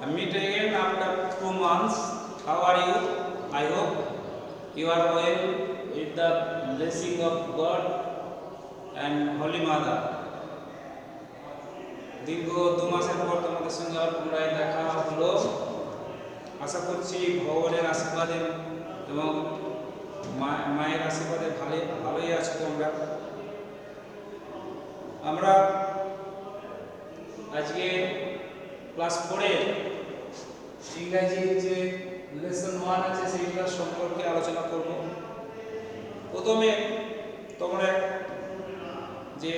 meet again after 2 months. How are you? I hope you are well with the blessing of God and Holy Mother. দীর্ঘ 2 মাসের পর তোমাদের সঙ্গে আর পুনরায় দেখা হলো। আশা করছি ভগবানের আশীর্বাদে এবং মায়ের আশীর্বাদে ভালোই আছো তোমরা। আমরা আজকে ক্লাস 4-এর ইংরাজির যে লেসন 1 আছে সেইটার সম্পর্কে আলোচনা করব। প্রথমে তোমরা যে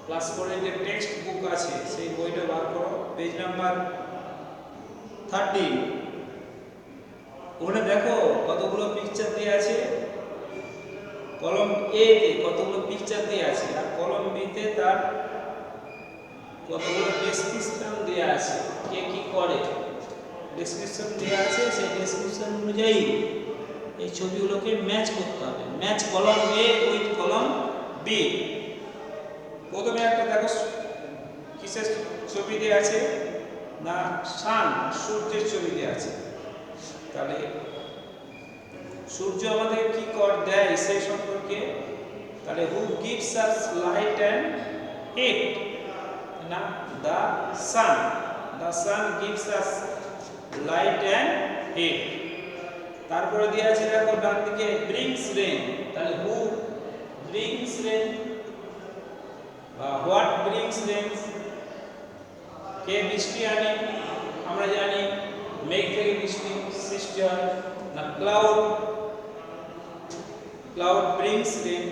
ক্লাস 4-এর যে টেক্সট বুক আছে সেই বইটা বার করো, পেজ নাম্বার 13। ওখানে দেখো কতগুলো পিকচার দেওয়া আছে। কলম এ তে কতগুলো পিকচার দেওয়া আছে আর কলম বি তে তার কতগুলো ডেসক্রিপশন দেওয়া আছে, কে কি করে ডেসক্রিপশন দেওয়া আছে। সেই ডেসক্রিপশন অনুযায়ী এই ছবিগুলোকে ম্যাচ করতে হবে। ম্যাচ কলম এ উইথ কলম বি। প্রথমে একটা দেখো কিসের ছবি দেওয়া আছে না, সান সূর্যের ছবি দেওয়া আছে। তাহলে সূর্য আমাদের কি দেয় সেই সম্পর্কে, তাহলে who gives us light and heat না, the sun gives us light and heat. তারপরে দেওয়া আছে দেখো ডান দিকে ব্রিংস রেন। তাহলে হু ব্রিংস রেন বা হোয়াট ব্রিংস রেন, কে বৃষ্টি আনে। আমরা জানি মেঘ থেকে বৃষ্টি সৃষ্টি হয় না, ক্লাউড ব্রিংস রেন।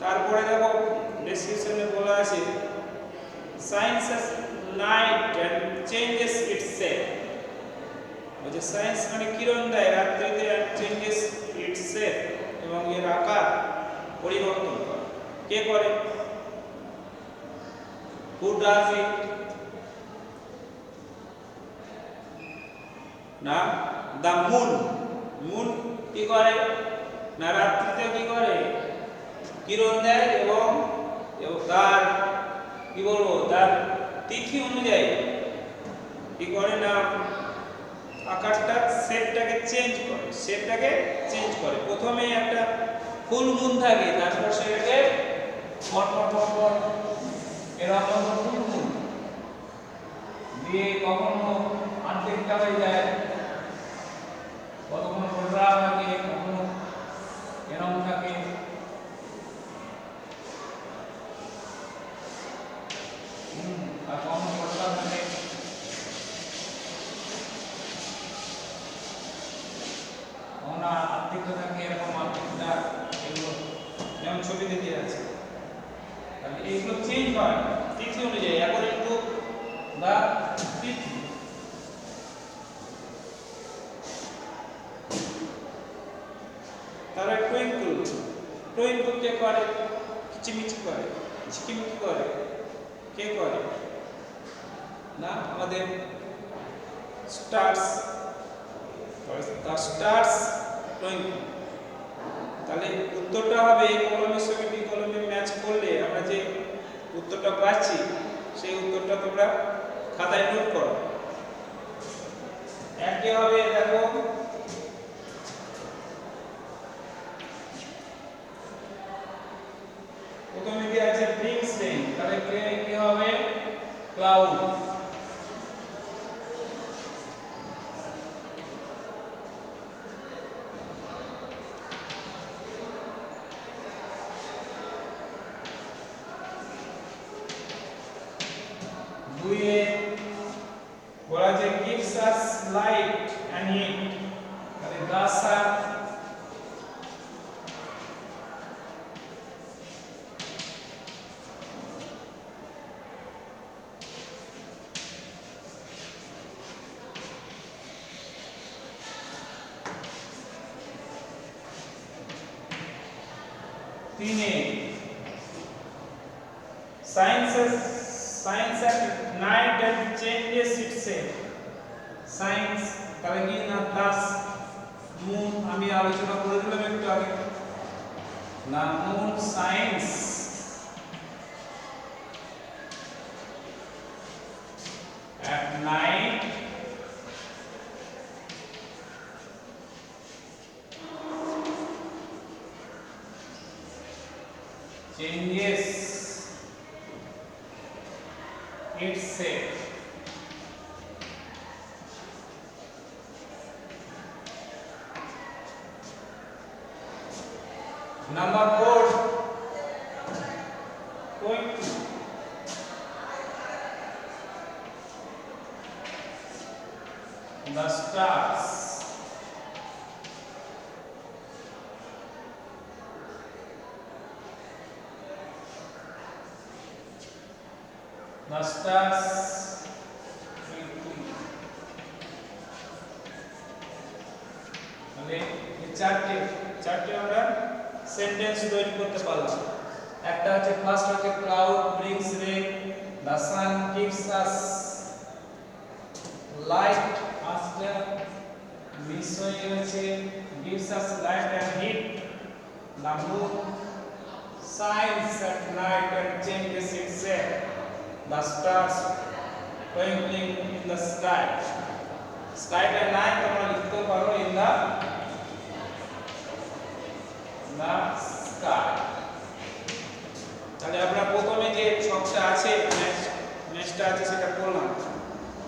তারপরে দেখো ডেসক্রিপশনে বলা আছে science has night and changes it's shape. যে সায়েন্স মানে কিরণ দেয় রাত্রিতে, চেঞ্জেস ইটস শেপ এবং এর আকার পরিবর্তন করে। কে করে? হু ডাজ ইট না, দ্য মুন কি করে না, রাত্রিতে কি করে কিরণ দেয় এবং তার কি বলবো তার তিথি অনুযায়ী কি করে না আকাশটা শেপটাকে চেঞ্জ করে। প্রথমে একটা ফুল মুন থাকে, তারপর সেটাকে এরকম ফুল মুন দিয়ে কখনো আর্ধেকটা হয়ে যায়, কখনো গোটা থাকে, কখনো এরকম থাকে। আর কখনো গোটা থাকে, কখনো আর্ধেকটা থাকে, এরকম আর্ধেকটা। এগুলো যেমন ছবিতে দেওয়া আছে। তাহলে এইগুলো চেঞ্জ হয় তিথি অনুযায়ী, অ্যাকর্ডিং টু দা তিথি। তাহলে টুইঙ্কল কে করে? কিচিমিচি করে, ঝিকিমিকি করে। কে করে না, আমাদের স্টার্স টুইঙ্কল। তাহলে উত্তরটা হবে কলমের সঙ্গে বি কলমে ম্যাচ করলে আমরা যে উত্তরটা পাচ্ছি সেই উত্তরটা তোমরা খাতায় নোট করো। একই হবে দেখো প্রথমে কি আছে ব্রিংস রেন, তাহলে কি হবে ক্লাউড। দুইয়ে বলা যে gives us light and heat, তাহলে the sun। তিনে science at night and changes its shape। Science তাহলে কি না প্লাস মুন, আমি আলোচনা করে দিলাম একটু আগে না, moon science at night changes its shape. Number 4, point the stars. The stars মানে এই চারটে আমরা সেন্টেন্স তৈরি করতে পারলাম। একটা হচ্ছে ফার্স্ট হচ্ছে cloud brings rain, the sun gives us light after, বিষয় হচ্ছে gives us light and heat, the moon shines at night and changes its shape, the stars twinkling in the sky. Sky টা নাই তোমরা লিখতে পারো in the sky। তাহলে আমরা প্রথমে যে ছকটা আছে ম্যাচটা আছে সেটা করলাম।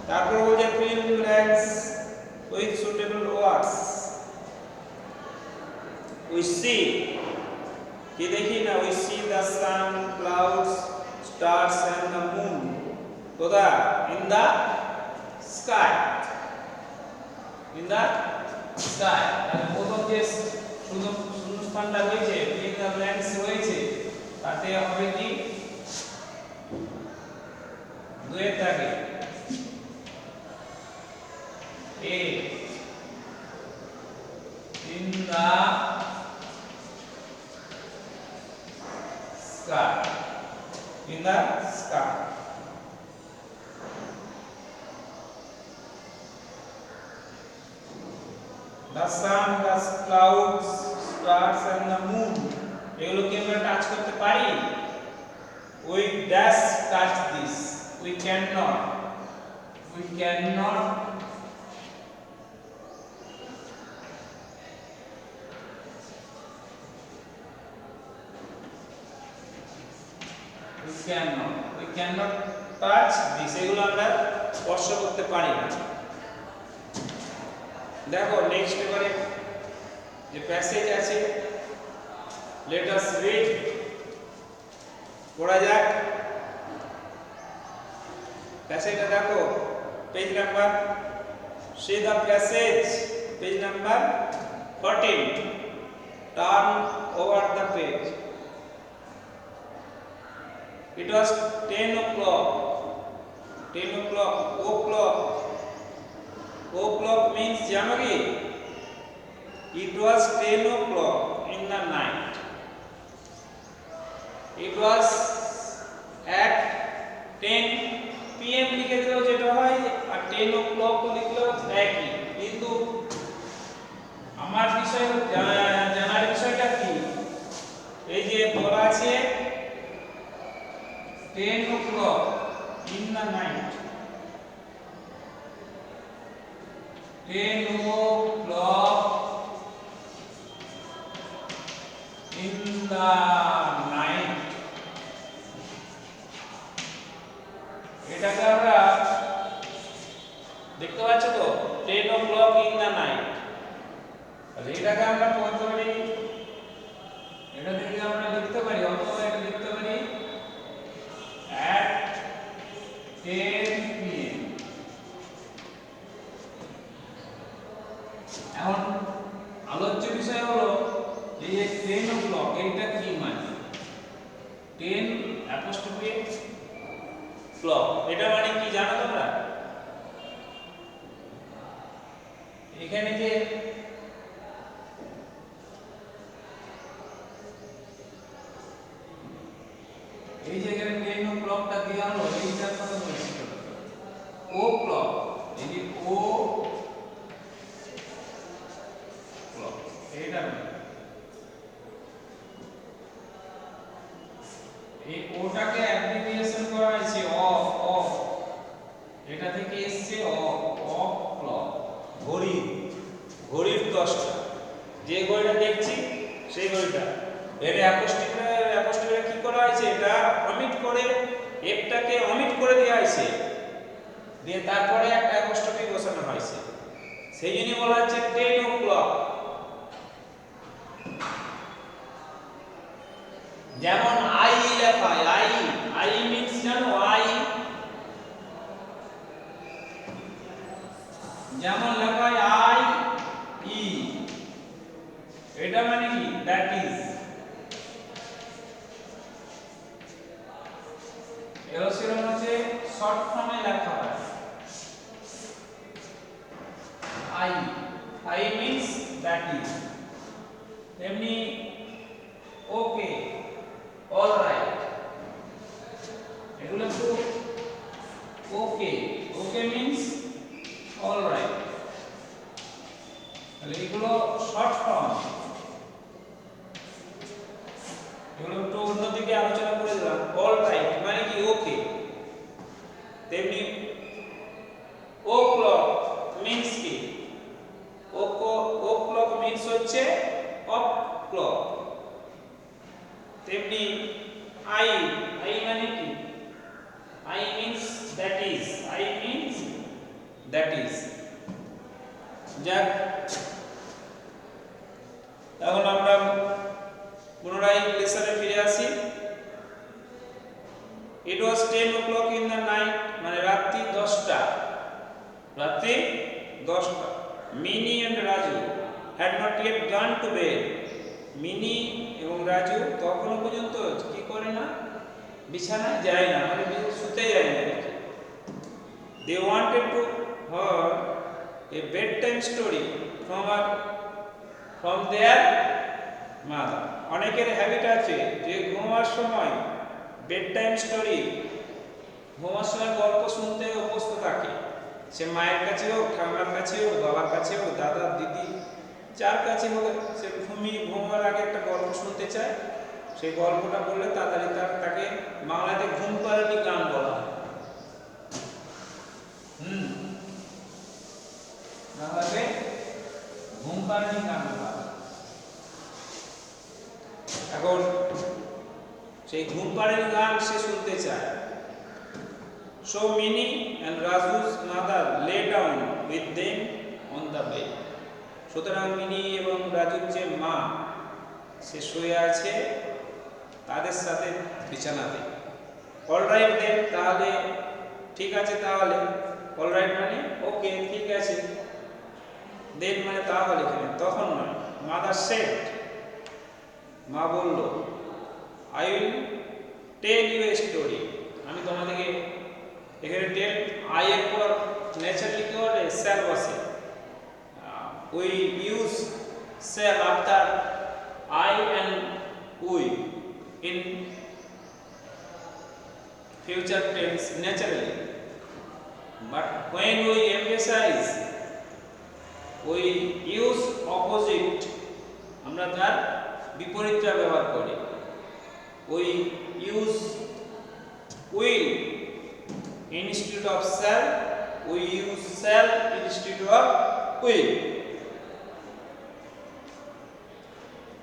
তারপর বলছে fill in blanks with suitable words। we see কি দেখি না we see the sun, clouds, stars and the moon কোথায় in the sky, in the sky। আর প্রথম যে শূন্যস্থানটা রয়েছে fill in the blanks রয়েছে তাতে হবে কি দুয়ের দাগে a in the sky, in the sky। the sun, the clouds, stars and the moon এগুলোকে আমরা টাচ করতে পারি? we dash touch this, we cannot we cannot touch this, এগুলো আমরা স্পর্শ করতে পারি না। দেখো নেক্সট এবারে যে প্যাসেজ আছে let us read, পড়া যাক প্যাসেজটা। দেখো page number see the passage, page number 14, turn over the page। It was 10 o'clock, 10 o'clock, o'clock means জানো কি? It was 10 o'clock in the night, it was at 10 pm লিখে দিলেও যেটা হয় আর 10 o'clock লিখলেও একই, কিন্তু আমার বিষয় জানার বিষয়টা কি এই যে বলা আছে 10 o'clock in the night, 10 o'clock in the night। এটাকে আমরা দেখতে পাচ্ছ তো 10 o'clock in the night। তাহলে এটাকে আমরা বলতে পারি, এটা থেকে আমরা লিখতে পারি অথবা এটা লিখতে পারি at 10 pm। এখন আলোচ্য বিষয় হলো এই যে 10 o'clock এটা কি মানে 10 apostrophe clock, এটা মানে কি জানো তোমরা? এখানে যে এই যে এখানে 10 o'clockটা দেওয়া হলো এইটার কথা বলছি ও ক্লক, এই যে ও ক্লক এইটা এই ওটাকে অ্যাব্রিভিয়েশন করা হয়েছে অফ, এটা থেকে এসছে ক্লক, ঘড়ি, ঘড়ির 10টা। যে ঘড়িটা দেখছি সেই ঘড়িটা। এর অ্যাপোস্ট্রোফে কি করা হয়েছে? এটা অমিট করে, একটাকে অমিট করে দেওয়া হয়েছে, দিয়ে তারপরে একটা অ্যাপোস্ট্রোফি বসানো হয়েছে। সেই জন্য বলা হচ্ছে 10 o'clock। যেমন আই লেখা হয়, আই মিন্স জানো? আই যেমন লেখা হয় আই ই, এটা মানে কি? That is. এরকম হচ্ছে শর্ট ফর্মে লেখা হয় আই মিন্স দ্যাট ইজ। এমনি ওকে, অলরাইট, এগুলো তো ওকে, ওকে মিন্স অলরাইট। তাহলে এগুলো শর্ট ফর্ম, এগুলো একটু অন্যদিকে আলোচনা করে দিলাম। অলরাইট মানে কি? ওকে। তেমনি ও ক্লক মিন্স কি? ও ক্লক মিন্স হচ্ছে অফ ক্লক। তেমনি আই মানে কি? I means that is, I means that is. যাক, এখন আমরা পুনরায় লেসনে ফিরে আসি। It was 10 o'clock in the night, মানে রাত্রি 10টা, রাত্রি 10টা। Mini and Raju had not yet gone to bed. Mini এবং রাজু তখনও পর্যন্ত কি করে না? বিছানায় যায় না, মানে শুতে যায় না। They wanted to hear a bed time story from their mother. অনেকের হ্যাবিট আছে যে ঘুমার সময় বেড টাইম স্টোরি, ঘুমার সময় গল্প শুনতে অভ্যস্ত থাকে। সে মায়ের কাছে হোক, ঠাম্মার কাছে হোক, বাবার কাছে হোক, দাদা দিদি, যার কাছে হোক, সে ঘুমার আগে একটা গল্প শুনতে চায়। সেই গল্পটা বললে তাড়াতাড়ি তাকে বাংলাতে ঘুম পাড়ানি গান বলা হয়। বাংলাতে ঘুম পাড়ানি গান বলা হয়। এখন সেই ঘুম পাড়ানি গান সে শুনতে চায়। So Minnie and Raju's mother lay down with them on the bed. সুতরাং মিনি এবং রাজুর যে মা, সে শুয়ে আছে তাদের সাথে বিছানাতে। অলরাইট দেন, তাহলে ঠিক আছে, তাহলে অলরাইট মানে ওকে, ঠিক আছে। দেন মানে তাহলে, এখানে তখন নয়। মাদার সেড, মা বলল, I will tell you a story, আমি তোমাদেরকে। এখানে টেল আই এর পর ন্যাচারালি কি হবে? শ্যাল বসে। We use shall after I and we in future tense naturally, but when we emphasize we use opposite, আমরা তার বিপরীতটা ব্যবহার করি। we use will instead of shall, we use shall instead of will।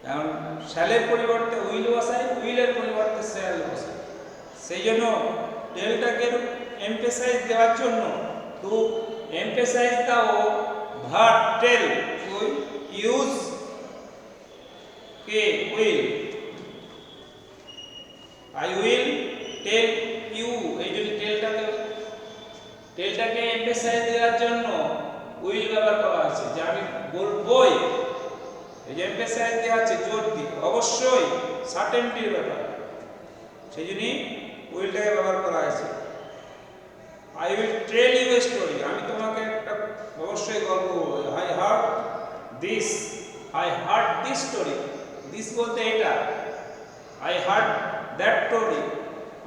কারণ শ্যালের পরিবর্তে will বসাই, উইলের পরিবর্তে shall বসাই। সেই জন্য টেলটাকে এমফেসাইজ দেওয়ার জন্য, to emphasize the verb tell, we use কে will. I will tell you, এই জন্য টেলটাকে এমফেসাইজ দেওয়ার জন্য উইল ব্যবহার করা আছে, যে আমি বলবই। এই যে এমফেসাইজ দেওয়া আছে জোর দিয়ে, অবশ্যই সার্টেনটির ব্যাপার, সেই জন্যই উইলটাকে ব্যবহার করা হয়েছে। I will tell you a story, আমি তোমাকে একটা অবশ্যই গল্প বলবো। I heard this story, this বলতে এটা। আই হার্ড দ্যাট স্টোরি,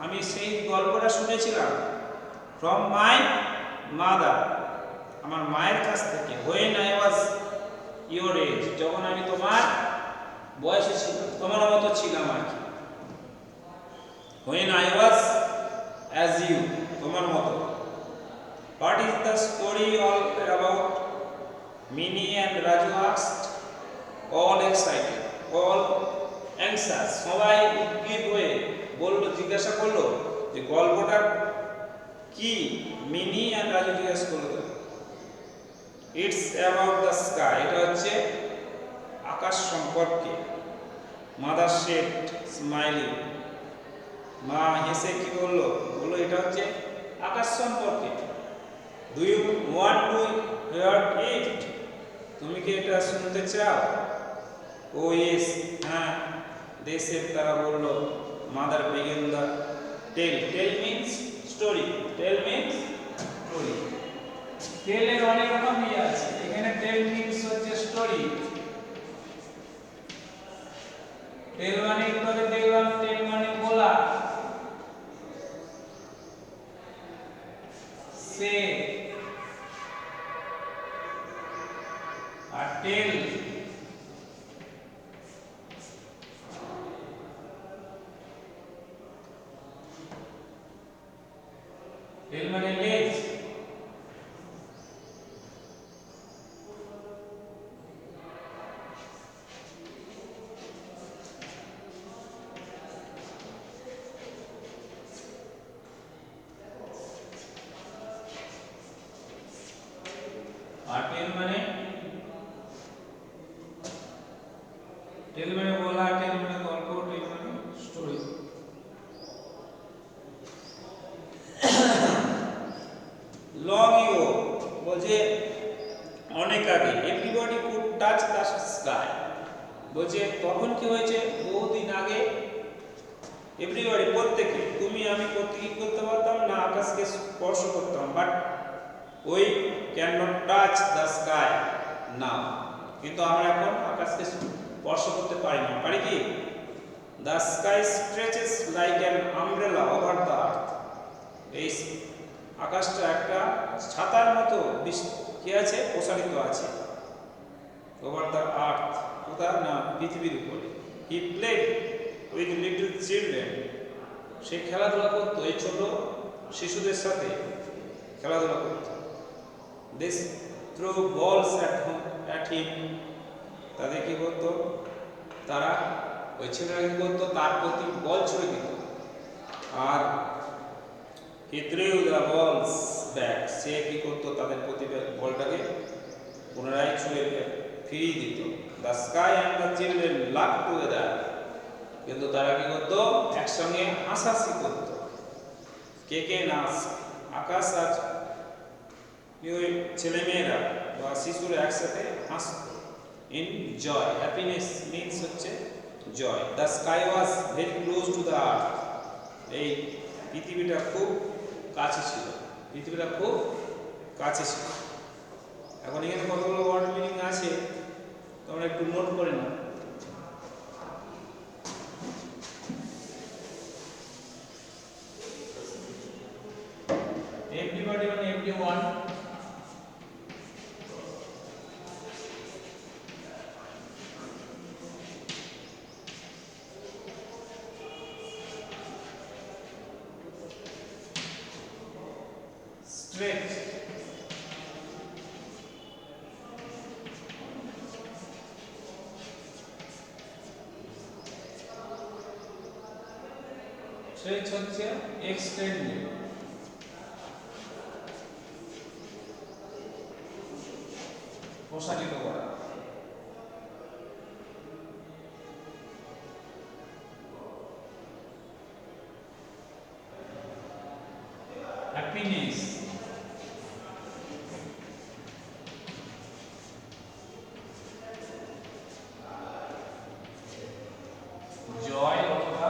আমি সেই গল্পটা শুনেছিলাম। ফ্রম মাই মাদার, আমার মায়ের কাছ থেকে। When I was your age, যখন আমি তোমার বয়সে ছিলাম, তোমার মতো ছিলাম আর কি। When I was as you, তোমার মতো। What is the story all about? Minnie and Raju asked. All excited, all anxious. সবাই উদ্গ্রীব হয়ে বলল, জিজ্ঞাসা করলো যে গল্পটা কি। মিনি আর রাজু জিজ্ঞাসা করলো, ইটস অ্যাবাউট দ্য স্কাই, এটা হচ্ছে আকাশ সম্পর্কে। মাদার সেড স্মাইলিং, মা হেসে কি বললো, বললো এটা হচ্ছে আকাশ সম্পর্কে। Do you want to hear it, তুমি কি এটা শুনতে চাও? ও ইয়েস, হ্যাঁ, দে সেড, তারা বললো। Mother begin the tale, tale means story, tale means story. টেলের অনেক রকম ইয়ে আছে, এখানে টেল মিন্স হচ্ছে স্টোরি। টেল মানে করে দেখলাম, টেল মানে বলা। সে আর টেল টেল মানে লেজ। আর টেল মানে বলা, টেল মানে গল্প, টেল মানে স্টোরি। লং ইগো বলছে অনেক আগে, everybody could touch the sky, বলছে তখন কি হয়েছে, বহুদিন আগে। এভরিবডি প্রত্যেকে, তুমি আমি প্রত্যেকে করতে পারতাম না, আকাশকে স্পর্শ করতাম, but we can not touch the sky now, কিন্তু আমরা এখন আকাশকে স্পর্শ করতে পারি না। পারি কি? The sky stretches like an umbrella over the earth, এই আকাশটা একটা ছাতার মতো কি আছে, প্রসারিত আছে। ওভার দ্য আর্থ, কোথায় না, পৃথিবীর উপরে। He played with little children, সে খেলাধুলা করতো, এই ছোট শিশুদের সাথে খেলাধুলা করতো। This throw balls at him, তাদের কি করতো, তারা ওই ছেলেরা কি করতো, তার প্রতি বল ছুড়ে দিত। আর he threw the balls back, সে কি করতো, তাদের প্রতি বলটাকে পুনরায় ছুঁড়ে ফিরিয়ে দিত। The sky and the children laughed together, কিন্তু তারা কি করতো, একসঙ্গে হাসাহাসি করতো। কে না, আকাশ আর ছেলেমেয়েরা বা শিশুরা একসাথে হাসতো। ইন জয়, হ্যাপিনেস মিন্স হচ্ছে joy. The sky was very close to the earth, এই পৃথিবীটা খুব কাছে ছিল, পৃথিবীটা খুব কাছে ছিল। এখন এখানে কতগুলো ওয়ার্ড মিনিং আছে, তোমরা একটু নোট করে নাও। এভরিবডি মানে এভরিওয়ান, stretch, stretch হচ্ছে extend, প্রসারিত করা। হ্যাপিনেস, জয় অথবা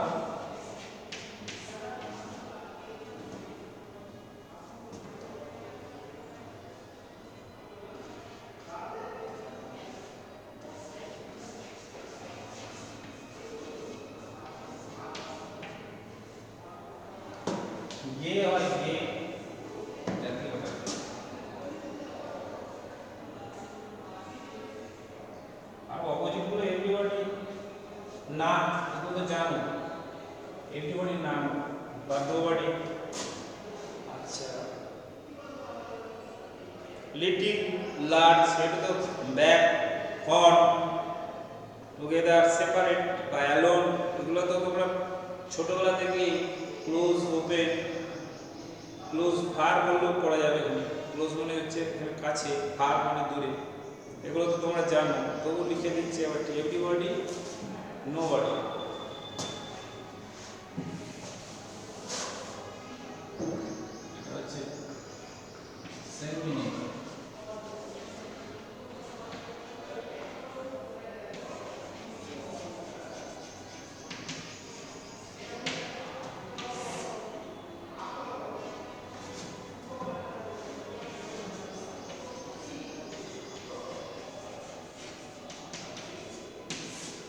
লিটিল লার্জ সেটা তো ব্যাক ফ্রন্ট টুগেদার সেপারেট বা অ্যালোন এগুলো তো তোমরা ছোটবেলা থেকে ক্লোজ ওপেন ক্লোজ ফার বললেও পড়া যাবে। ক্লোজ মানে হচ্ছে এখানে কাছে, ফার মানে দূরে, এগুলো তো তোমরা জানো, তবু লিখে দিচ্ছি আবার এভরিবডি নোবডি। এটা হচ্ছে সেন্টিমিটার।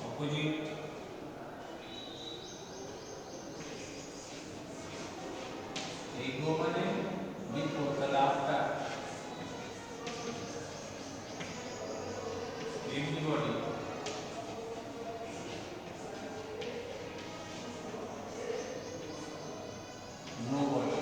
অপোজিট এইগো মানে বিপরীত, তাহলে আফটার এভরিবডি নোবডি।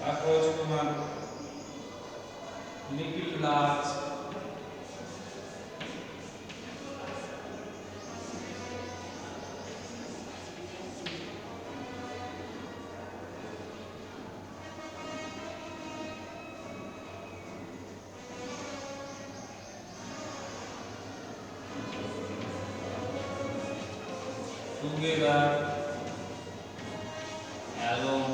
তারপর হচ্ছে তোমার little large, together, alone,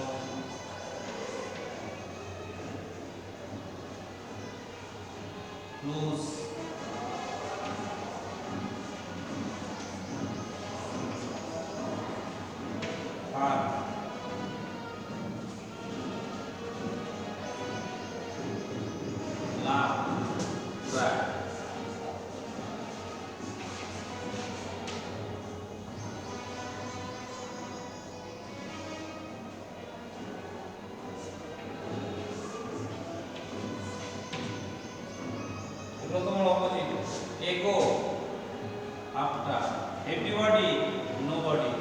close, far, love, back. এগুলো তোমার opposite. Ago after, everybody nobody,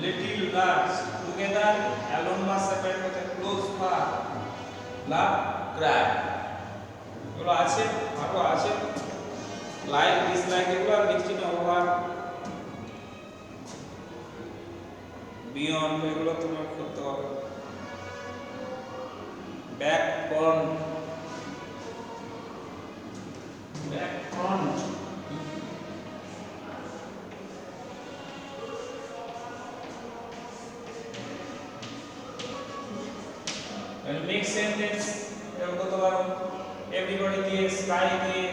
little large, together, alone বা সেপারেট হতে ক্লোজ, ফার, লাভ, ক্রাই। এগুলো আছে, আরো আছে লাইক ডিসলাইক, এগুলো আর লিখছি না, ওভার বিয়ন্ড এগুলো তোমার করতে হবে। Back front, back front, make sentence এরকম করতে পারো, এভরিবডি দিয়ে, স্কাই দিয়ে,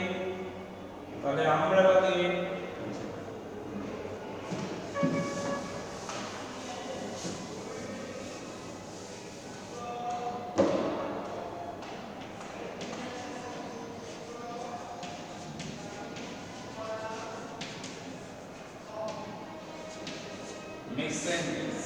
তাহলে আমরা দিয়ে, make sentence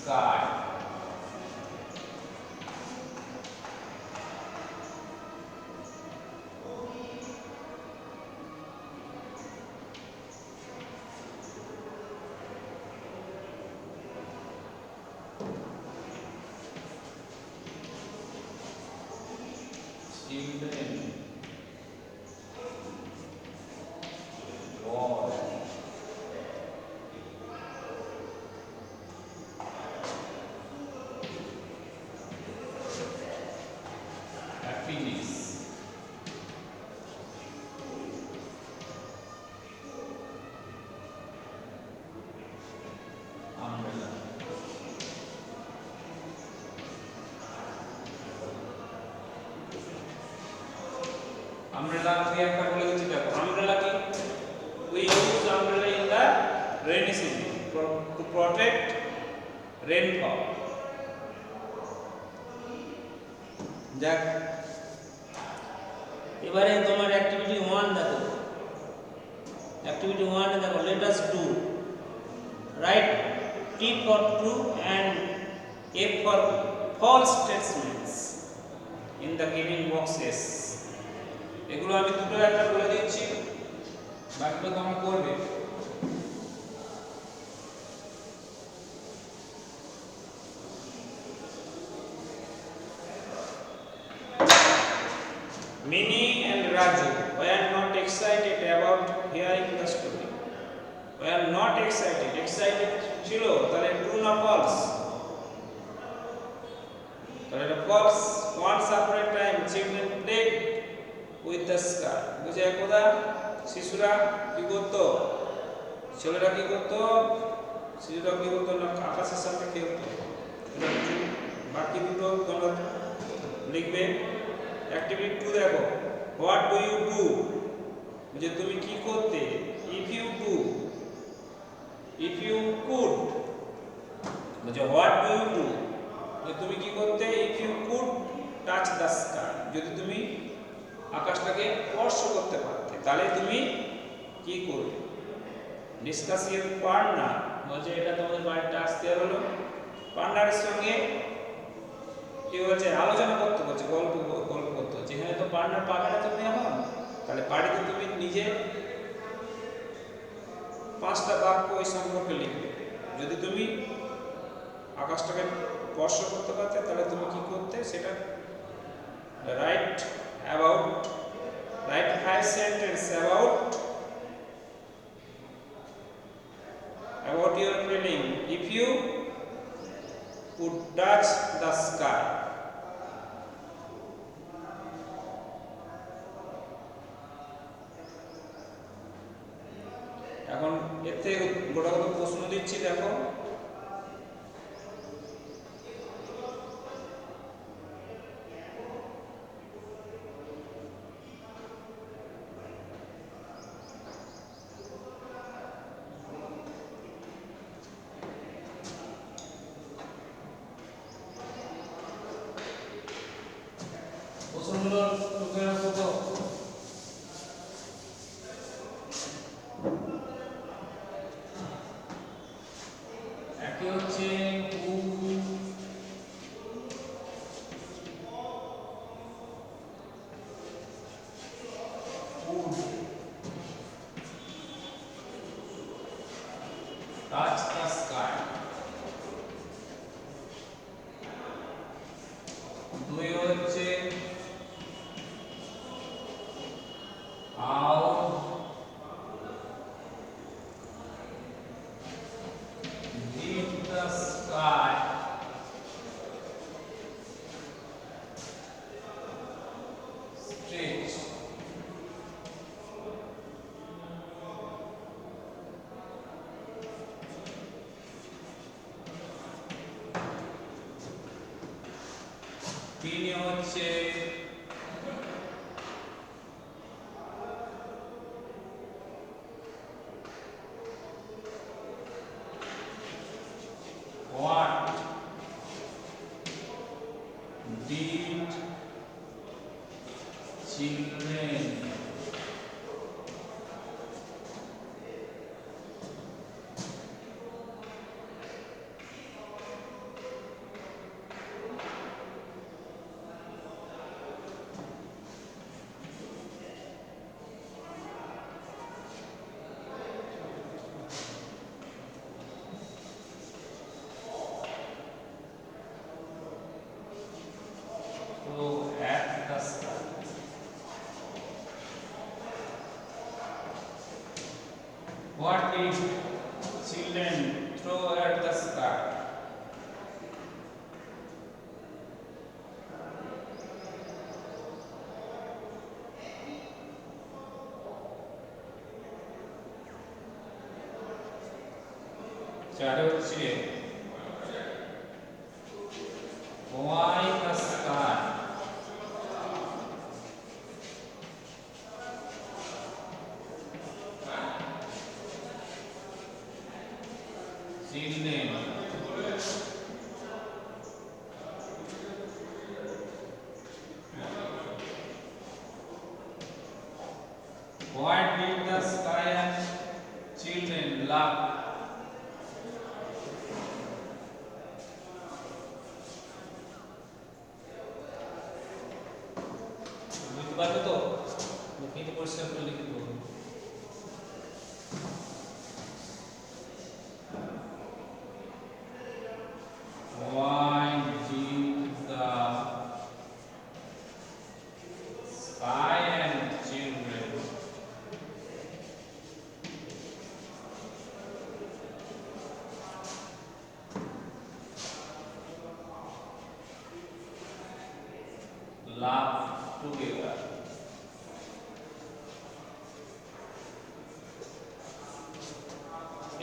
sky, children, boy, happiness, umbrella, umbrella দিয়ে একটা বলে দিচ্ছি, দেখো আমব্রেলা protect rainfall. যাক, এবারে তোমার অ্যাক্টিভিটি 1 দেখো। অ্যাক্টিভিটি 1 এ দেখো, let us do write T for true and F for false statements in the given boxes. এগুলো আমি দুটো একটা বলে দিচ্ছি, বাকিটা তোমরা করবে। Minnie and Raju were not excited about hearing the story. Were not excited. Excited ছিল, তাহলে true না false? তাহলে false. Once upon a time children played with the sky. বুঝে একদা শিশুরা কি করতো? ছেলেরা কি করতো? শিশুরা কি করতো না আকাশের সাথে খেলতো। বাকি দুটো তোমরা লিখবে। অ্যাক্টিভিটি 2 দেখো, হোয়াট ডু ইউ ডু, যে তুমি কি করতে। If you do, if you could, যে হোয়াট ডু ইউ ডু, যে তুমি কি করতে। If you could touch the sky, যদি তুমি আকাশটাকে স্পর্শ করতে পারতে তাহলে তুমি কি করবে। ডিসকাস ইউর পার্টনার, বলছে এটা তোমাদের বাড়ির টাস্ক দেওয়া হলো। পার্টনারের সঙ্গে কি হচ্ছে, আলোচনা করতে হচ্ছে, গল্প করতে হচ্ছে। এখানে তো পার্টনার পাবে না তুমি এখন, তাহলে বাড়িতে তুমি নিজে 5টা বাক্য ওই সম্পর্কে লিখবে। যদি তুমি আকাশটাকে স্পর্শ করতে পারতে তাহলে তুমি কি করতে সেটা right about, right 5 sentence about your feeling if you could touch the sky. এখন এতে গোটা গোটা প্রশ্ন দিচ্ছি দেখো। প্রশ্নগুলোর উত্তর কত? একই হচ্ছে who, would touch the sky. দুই হচ্ছে how did the sky stretch. তিন হচ্ছে what did children throw at the sky. What did children throw at the sky? চার হচ্ছে why the sky. children what did the sky and children laugh বুঝতে পারবে তো লিখিত পরিষ্কার করে লিখে দেবো why did the sky and children laugh together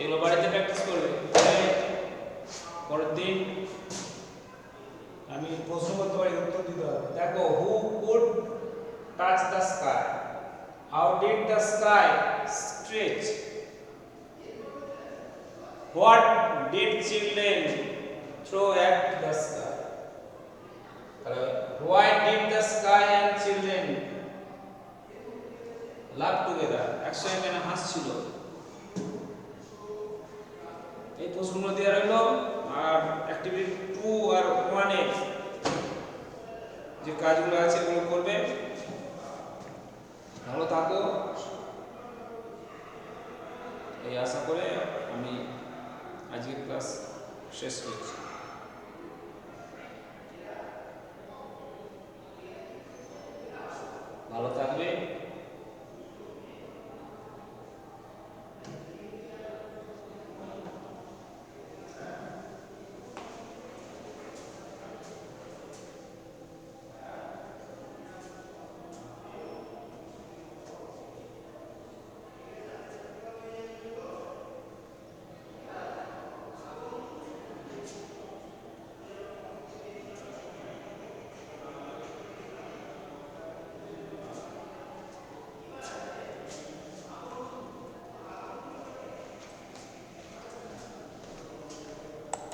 এগুলো বাড়িতে প্র্যাকটিস করবে পরের দিন আমি প্রশ্ন করতে পারি উত্তর দিতে হবে দেখো who could touch the sky how did the sky stretch what did children throw at the sky why did the sky and children laugh together একসঙ্গে কেন হাসছিল এই প্রশ্নগুলো দেওয়া রইল আর অ্যাক্টিভিটি 2 আর 1 এর যে কাজগুলো আছে এগুলো করবে ভালো থাকো এই আশা করে আমি আজকের ক্লাস শেষ করছি